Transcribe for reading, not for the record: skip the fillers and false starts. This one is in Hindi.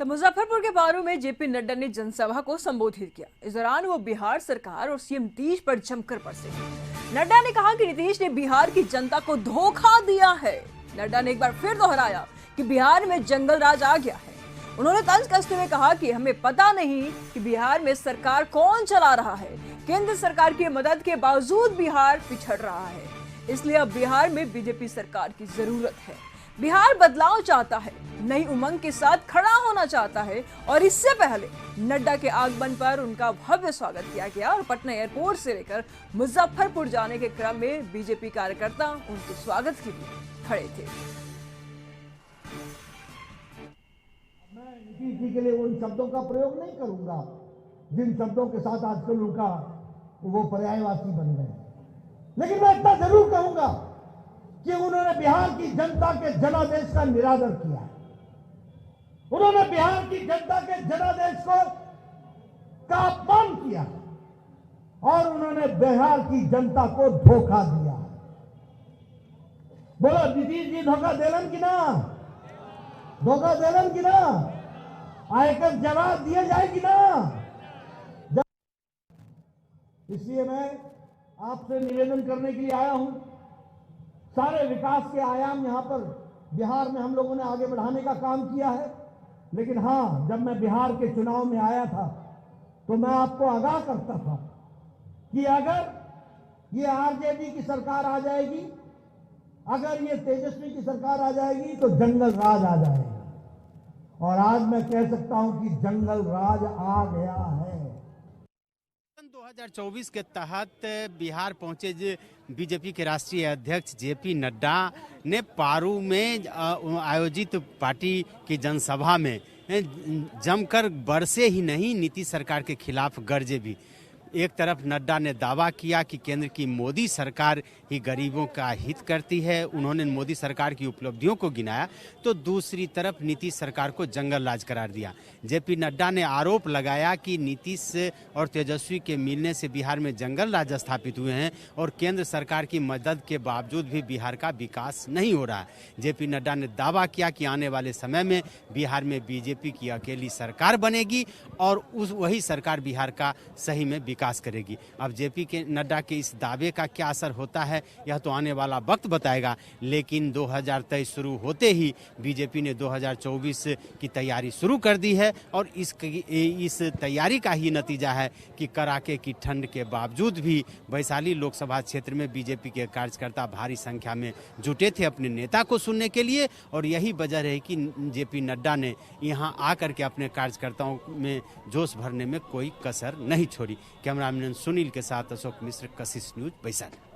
तो मुजफ्फरपुर के पारू में जेपी नड्डा ने जनसभा को संबोधित किया। इस दौरान वो बिहार सरकार और सीएम नीतीश पर जमकर बरसे। नड्डा ने कहा कि नीतीश ने बिहार की जनता को धोखा दिया है। नड्डा ने एक बार फिर दोहराया कि बिहार में जंगल राज आ गया है। उन्होंने तंज कसते हुए कहा कि हमें पता नहीं कि बिहार में सरकार कौन चला रहा है। केंद्र सरकार की मदद के बावजूद बिहार पिछड़ रहा है, इसलिए अब बिहार में बीजेपी सरकार की जरूरत है। बिहार बदलाव चाहता है, नई उमंग के साथ खड़ा होना चाहता है और इससे पहले नड्डा के आगमन पर उनका भव्य स्वागत किया गया और पटना एयरपोर्ट से लेकर मुजफ्फरपुर जाने के क्रम में बीजेपी कार्यकर्ता उनके स्वागत के लिए खड़े थे। मैं नीतीश के लिए उन शब्दों का प्रयोग नहीं करूंगा जिन शब्दों के साथ आजकल उनका वो पर्यायवाची बन गए, लेकिन मैं इतना जरूर कहूंगा कि उन्होंने बिहार की जनता के जनादेश का निरादर किया है। उन्होंने बिहार की जनता के जनादेश का अपमान किया और उन्होंने बिहार की जनता को धोखा दिया। बोलो नीतीश जी धोखा देलन कि ना? धोखा देलन कि ना? आयकर जवाब दिए जाए कि ना? इसलिए मैं आपसे निवेदन करने के लिए आया हूं। सारे विकास के आयाम यहां पर बिहार में हम लोगों ने आगे बढ़ाने का काम किया है, लेकिन हां, जब मैं बिहार के चुनाव में आया था तो मैं आपको आगाह करता था कि अगर ये आरजेडी की सरकार आ जाएगी, अगर ये तेजस्वी की सरकार आ जाएगी तो जंगल राज आ जाएगा। और आज मैं कह सकता हूं कि जंगल राज आ गया है। 2024 के तहत बिहार पहुंचे बीजेपी के राष्ट्रीय अध्यक्ष जेपी नड्डा ने पारू में आयोजित पार्टी की जनसभा में जमकर बरसे ही नहीं, नीतीश सरकार के खिलाफ गरजे भी। एक तरफ नड्डा ने दावा किया कि केंद्र की मोदी सरकार ही गरीबों का हित करती है, उन्होंने मोदी सरकार की उपलब्धियों को गिनाया, तो दूसरी तरफ नीतीश सरकार को जंगल राज करार दिया। जेपी नड्डा ने आरोप लगाया कि नीतीश और तेजस्वी के मिलने से बिहार में जंगल राज स्थापित हुए हैं और केंद्र सरकार की मदद के बावजूद भी बिहार का विकास नहीं हो रहा है। जेपी नड्डा ने दावा किया कि आने वाले समय में बिहार में बीजेपी की अकेली सरकार बनेगी और वही सरकार बिहार का सही में विकास करेगी। अब जेपी के नड्डा के इस दावे का क्या असर होता है यह तो आने वाला वक्त बताएगा, लेकिन 2023 शुरू होते ही बीजेपी ने 2024 की तैयारी शुरू कर दी है और इस तैयारी का ही नतीजा है कि कड़ाके की ठंड के बावजूद भी वैशाली लोकसभा क्षेत्र में बीजेपी के कार्यकर्ता भारी संख्या में जुटे थे अपने नेता को सुनने के लिए, और यही वजह रही कि जेपी नड्डा ने यहां आकर के अपने कार्यकर्ताओं में जोश भरने में कोई कसर नहीं छोड़ी। कैमरामैन सुनील के साथ अशोक मिश्र, कशिश न्यूज, वैशाली।